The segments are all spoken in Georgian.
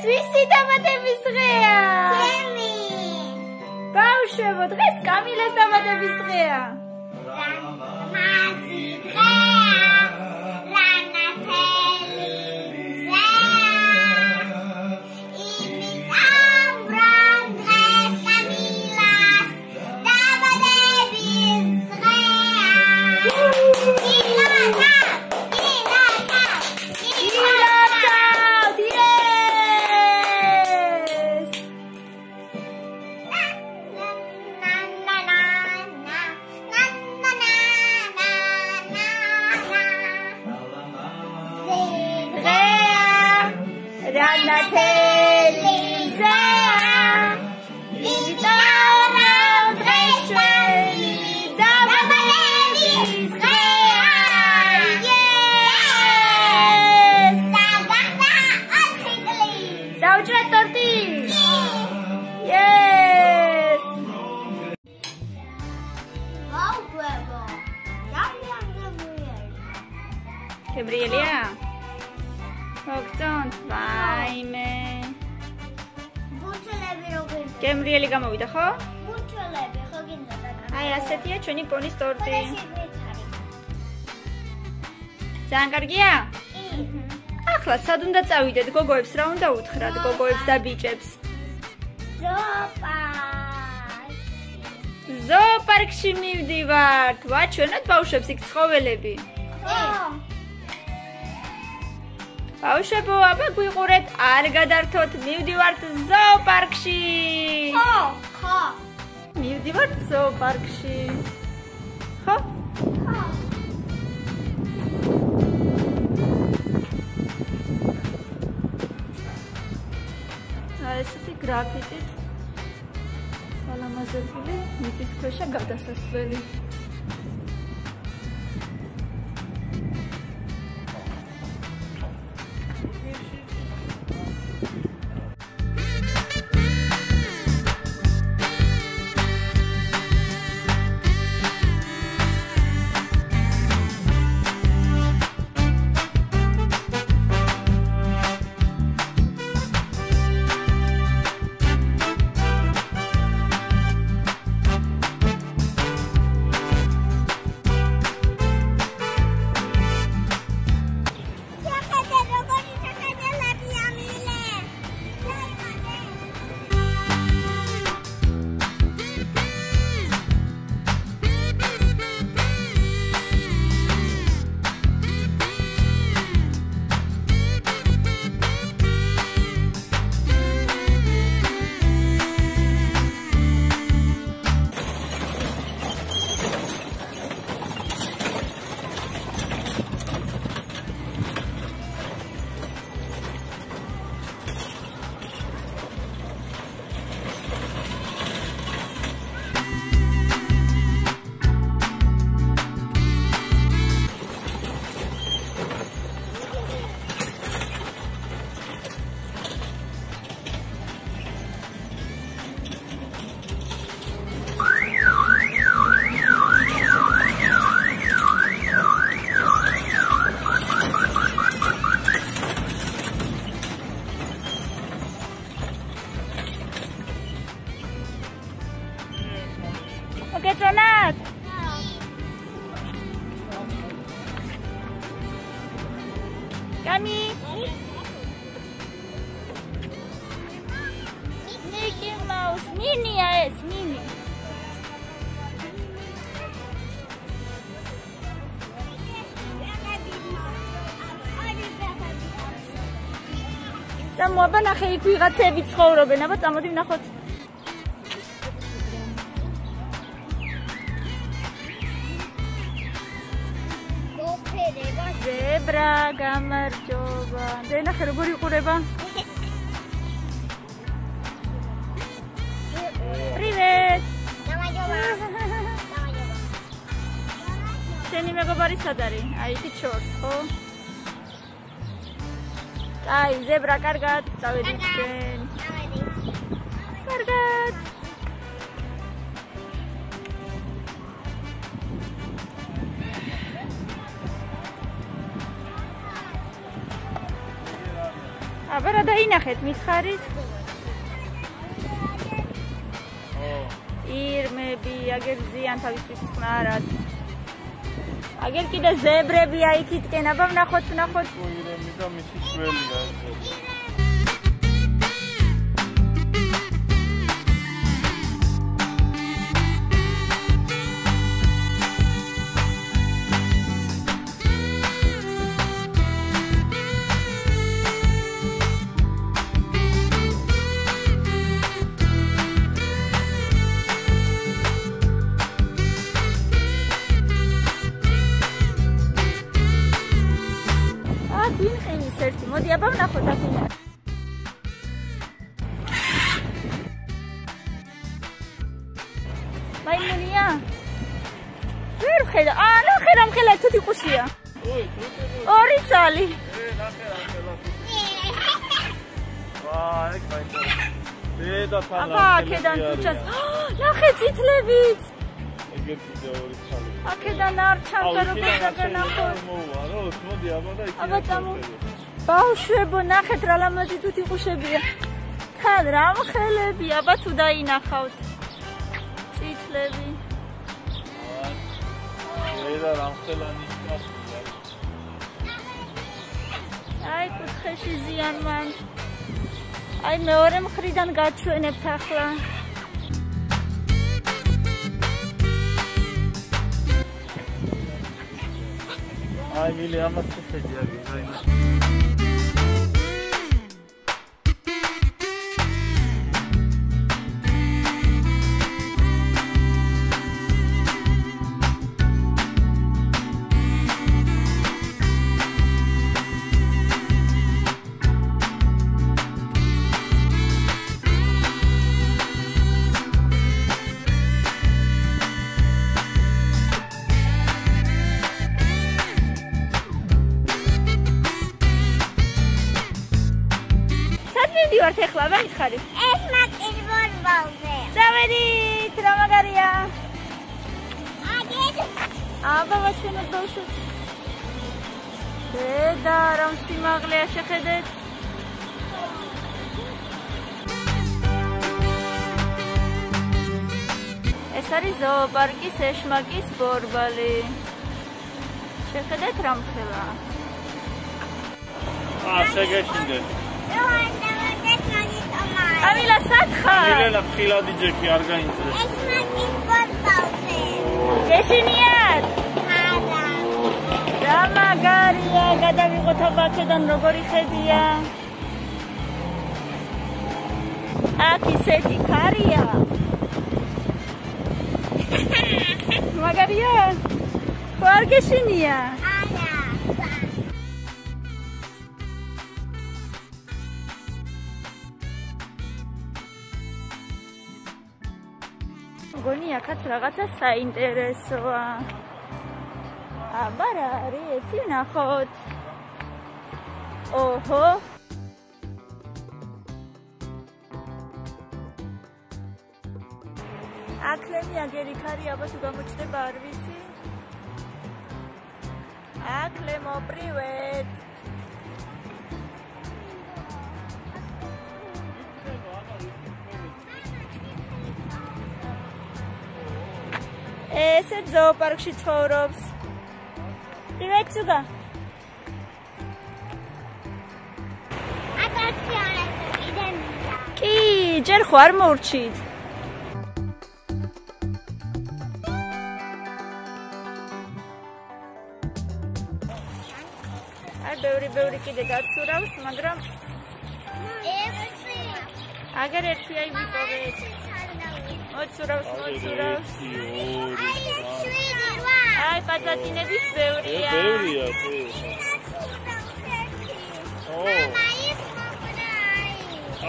ვისი დამატების დღეა? ჩემი. ბავშვებო, დღეს კამილას დამატების დღეა. მასი დღეა. Gabrielija? Ogdzont, vajme. Butxelები როგორ? Gabrieli გამოვიდა, ხო? Butxelები, ხო გინდა და. აი, ასეთია ჩვენი პონის ტორტი. ძალიან კარგია? კი. ახლა სად უნდა წავიდეთ? გოგოებს რა უნდა უთხრათ? გოგოებს და ბიჭებს? ზოოპარკში მივდივართ. ვაჩვენოთ ბავშვებს იქ ცხოველები. ხო. ბავშვებო, აბა გვიყურეთ, არ გადართოთ, მივდივართ ზოოპარკში. ხო. მივდივართ ზოოპარკში. ხო? ხო. ესეთი გრაფიტით გალამაზებული მიწისქვეშა გადასასვლელი. მოგეწონათ? კამი? Mickey Mouse, მინია ეს, მინი. და მოაბა ნახე იქ ვიღაცები ცხოვრობენ, აბა წამოდი ვნახოთ. ზებრა გამარჯობა. და ნახე როგორ იყურება. Привет. შენი მეგობარი სად არის? აი იქ ჩორს, ხო? აი ზებრა კარგად, წავედით შენ. კარგად. აბა რა დაინახეთ მითხარით? ირმები, აგერ ზიან თავისთვის წყნარად. აგერ კიდე ზებრებია იქითკენ, აბა ვნახოთ. ირემი და მისი წველია ეს. მოდი აბა ვნახოთ აქ. მაიმუნია? ვერ ხედა. ნახე რა მხელა თუთი ყუშია. ორი წალი. ნახე. ვაი, დედა თან. აბა აქედან თუჩას. ნახე წითლებით. ეგეთ კიდე ორი წალი. აქედან არ ჩანს და როგორ დაგანახოთ. მოდი აბა და იქ. აბა წამო. ბავშვებო, ნახეთ რა ლამაზი თუთი ყუშებია. თან რა მხელები, აბა თუ დაინახავთ. წითლები. და რა მხელანი ისმასია. აი კუთხეში ზიან მან. აი მეორე მხრიდან გაჩვენებთ ახლა. აი მილი ამას შეხედი აგ ზაინა. ვართ ეხლა რა მითხარი? ეს მაკის ბორბალზე. წავედით, რა მაგარია? აგეთ. აბა ვაჩვენოთ ბავშვებს. დედა, რა სიმაღლეა შეხედეთ. ეს არის ზოოპარკის ეშმაკის ბორბალი. შეხედეთ რა მხელა. შეგეშინდეთ. ავილა სათხარ. მილელა ხილადი ჯექი არ გაინწრეს. ეს მაკის ბორბალზე. გეშინიათ? არა. რა მაგარია, გადავიღოთ აბა აქედან როგორი ხედია. აქ ისეთი ქარია. მაგარია? ხო არ გეშინია? მგონი აქაც რაღაცა საინტერესოა. აბა რა არის ეთი ვნახოთ. ოჰო. აკლემი აგერი ქარი აბა თუ გამოჩნდება არ ვიცი. აკლემო პრივეტ. ესეც ზოოპარკში ცხოვრობს. პრივეტ სუგა. ატრაქციონი იდემია. კი, ჯერ ხო არ მოურჩით. ბევრი კიდე გაცურავს, მაგრამ აგერ ერთი აი ვიპოვეთ. მოცურავს. აი პაწაწინების ბევრია. ბევრია.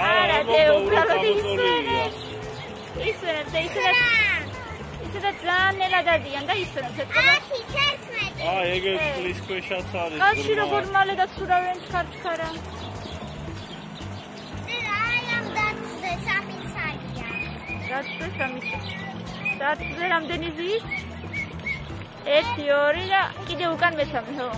არა, უბრალოდ ისვენებს. ისედაც ძალიან ნელა დადიან და ისვენებს ეთქობა. ეგეც წყლის ქვეშაც არის. კაცი როგორ მალე დაცურავენ ჩქარა. დაცვე 3 წელი. დაცვე რამდენი ზის? 1, 2 და კიდე უკან მე 3, ხო?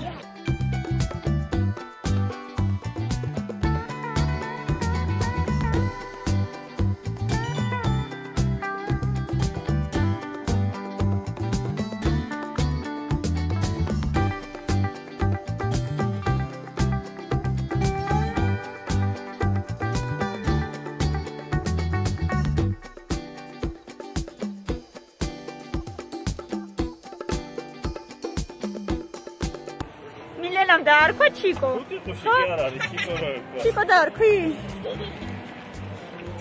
რენამ დაარქვა ჩიკო. ხუთი არ არის ჩიკო რა ერქვა. ჩიკო დაარქვი?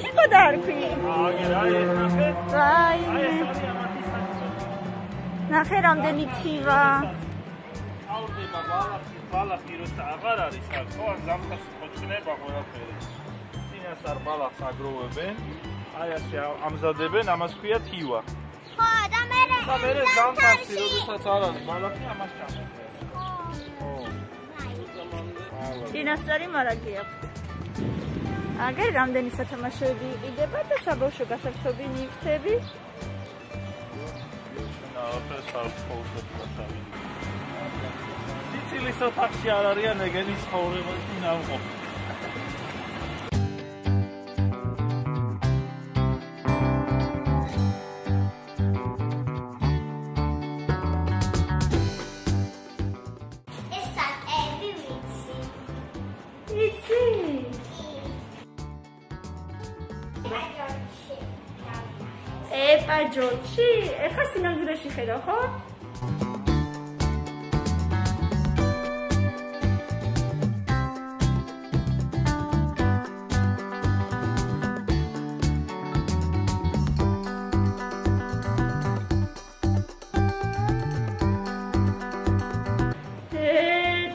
ჩიკო დაარქვი? აი ეს ნახე. აი აი ეს არის ამათი საქმე. ნახე რამდენი თივა. აუდება ბალახი როცა აღარ არის აქ, ხო ან ზამთარში ხოჭნება ყველაფერი. წინასწარ ბალახს აგროვებენ, აი ასე ამზადებენ, ამას ქვია თივა. ხო, და მე ზამთარში როდესაც არ არის ბალახი, ამას ჩამოყენებენ. წინასწარი მარაგი აქვს. აგერ რამდენი სათამაშოები იყიდება და საბავშვო გასართობი ნივთები. ცილის ოთახში არ არიან ეგენი ცხოვრება ნამყოფ. პაჯოჩი, ეხა სინამდვილეში ხედავ, ხო?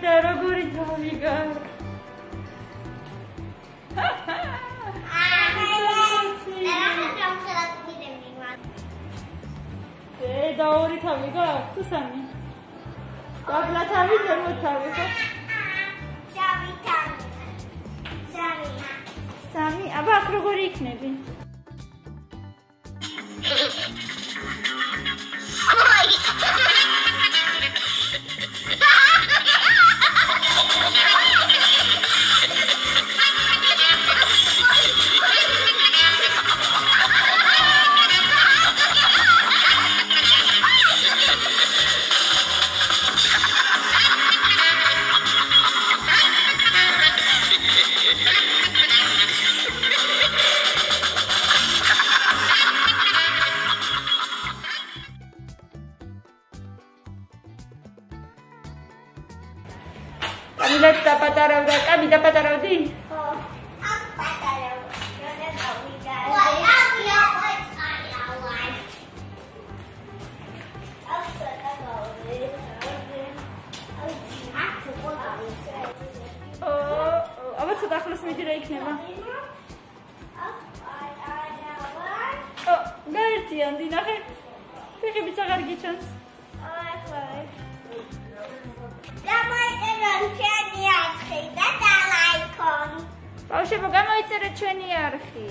და როგორი დავიგა? და ორი თავი გაქვს თუ სამი? დაბლა თავი, ზემოთ თავი, ხო? შავი თავი. სამი, აბა აქ როგორი იქნები? კამილაც დაპატარავდა, კამი დაპატარავდი? ხო, აქ პატარავ. როდეს გავიდა. აბა ცოტა ახლოს მიდი რა იქნება? გაერთიანდი, ნახე. ფეხებიც აღარ გიჩანს. ბავშვებო, გამოიწერეთ ჩვენი არხი.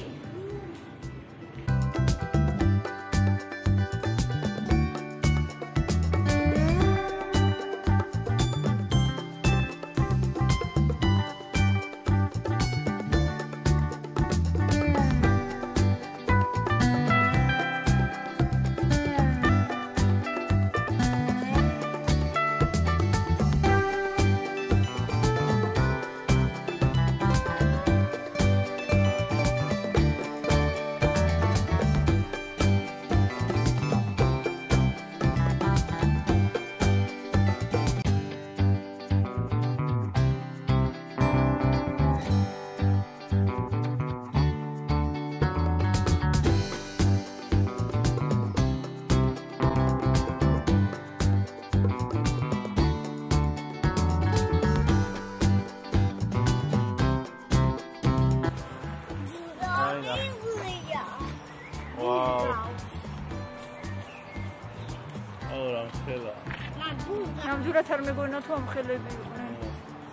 ნამდვილად არ მეგონა თუ ამხელები იყვნენ.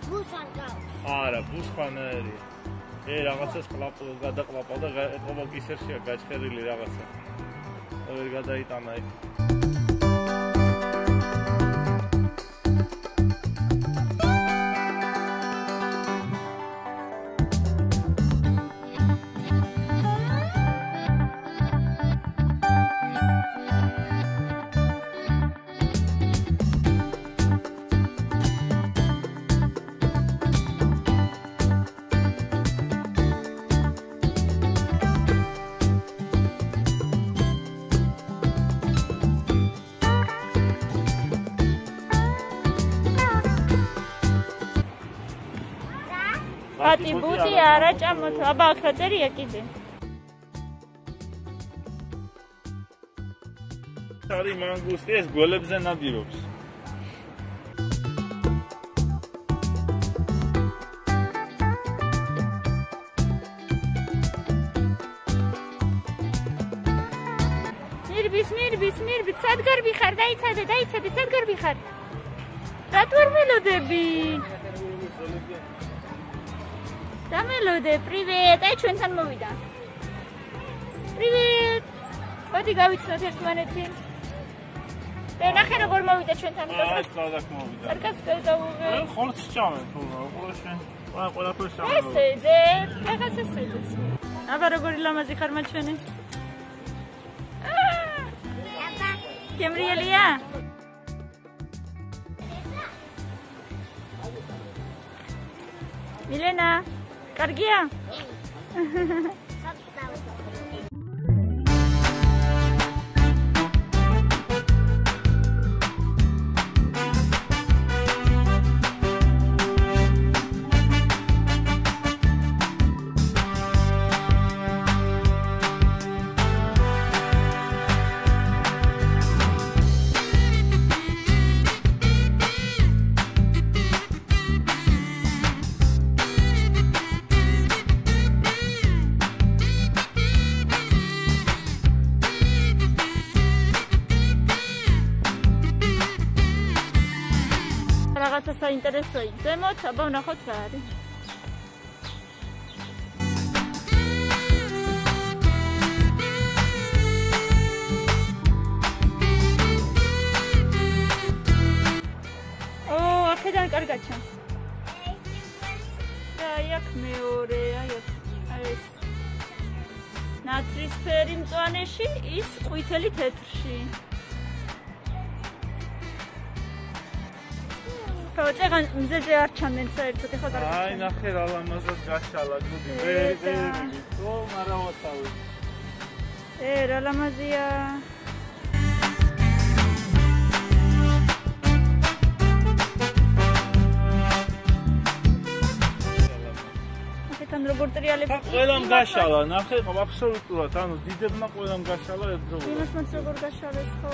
ბუსან გავს. არა, ბუსხანაერი. რაღაცას გადაყლაპავ და ეთყობა კისერშია გაჩხერილი რაღაცა. ვერ გადაიტანა იქ. პატიბუტი არა ჭამოთ. აბა აქ რა წერია კიდე? არი მანგუსტი ეს გველებზე ნადირობს. მირბის, სად გარბი ხარ? დაიცადე, სად გარბი ხარ? რატო არ მელოდები? დამელოდე, პრივეტ, აი ჩვენთან მოვიდა. პრივეტ. მოდი გავიცნოთ ერთმანეთი. და ნახე როგორ მოვიდა ჩვენთან. აი, სწორად მოვიდა. კარგად დავუღე. ხორცს ჭამე თუ ყველაფერს. ყველაფერს ჭამე. ესე ძე, რაღაც ესე ძე. აბა როგორი ლამაზი ხარ მაჩვენი? გემრიელია? მილენა, კარგია? რაღაცა საინტერესო იგზემოთ, აბა ვნახოთ რა არის. აქედან კარგად ჩანს. და აქ მეორე, აი ეს. ნაცრისფერი მწვანეში, ის ყვითელი თეთრში. წეგან მზეზე არ ჩამენ საერთოდ ეხლა კარგად. აი ნახე რა ლამაზად გაშალა გუდი. ვერი. ო მარავასავი. რა ლამაზია. აქეთან როგორ ტრიალებს. ყველამ გაშალა, ნახე აბსოლუტურად, ანუ დიდებმა ყველამ გაშალა ერთდროულად. იმასმაც როგორ გაშალეს ხო?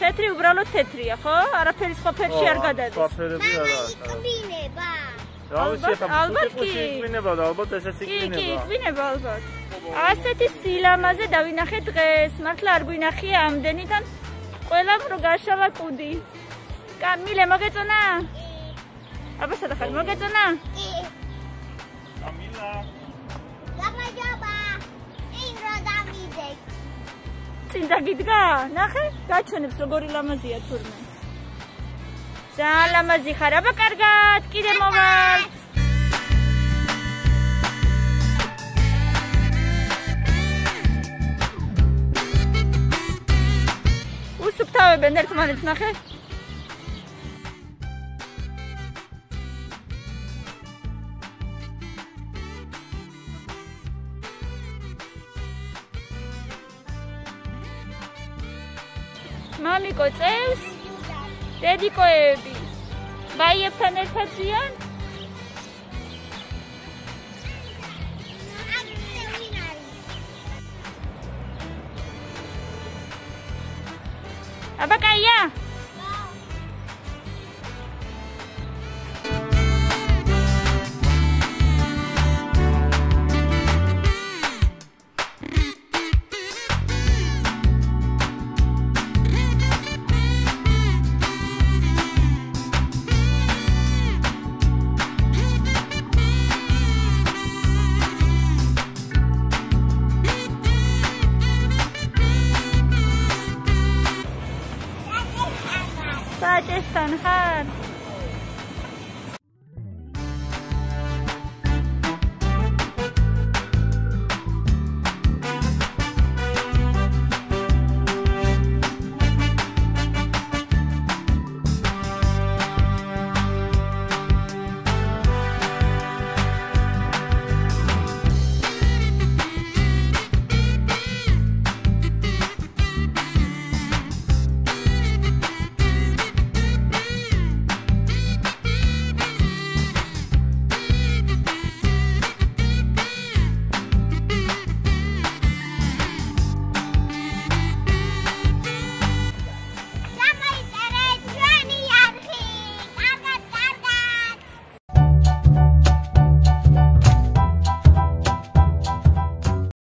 თეთრი უბრალოდ თეთრია, ხო? არაფერი სხვა ფერში არ გადადის. სხვა ფერები არა აქვს. იკვინება. ალბათ კი. იკვინება და ალბათ ესეც იკვინება. კი, იკვინება ალბათ. ასეთი სილამაზე დავინახე დღეს. მართლა არ გვინახია ამდენიდან. ყველამ რო გაშალა კუდი. კამილე მოგეწონა? აბა სადა ხარ მოგეწონა? კი. კამილა. გამარჯობა. წინ რა დამიდე. წინ დაგიდგა? ნახე, გაჩვენებს როგორი ლამაზია თურმე. ძალიან ლამაზი ხარ, აბა კარგად, კიდე მოვალ. უსუფთავებენ ერთმანეთს, ნახე. მამიკო წევს, დედიკოები ბაიებთან ერთად ზიან. აბა კაია? საჭესთან ხარ?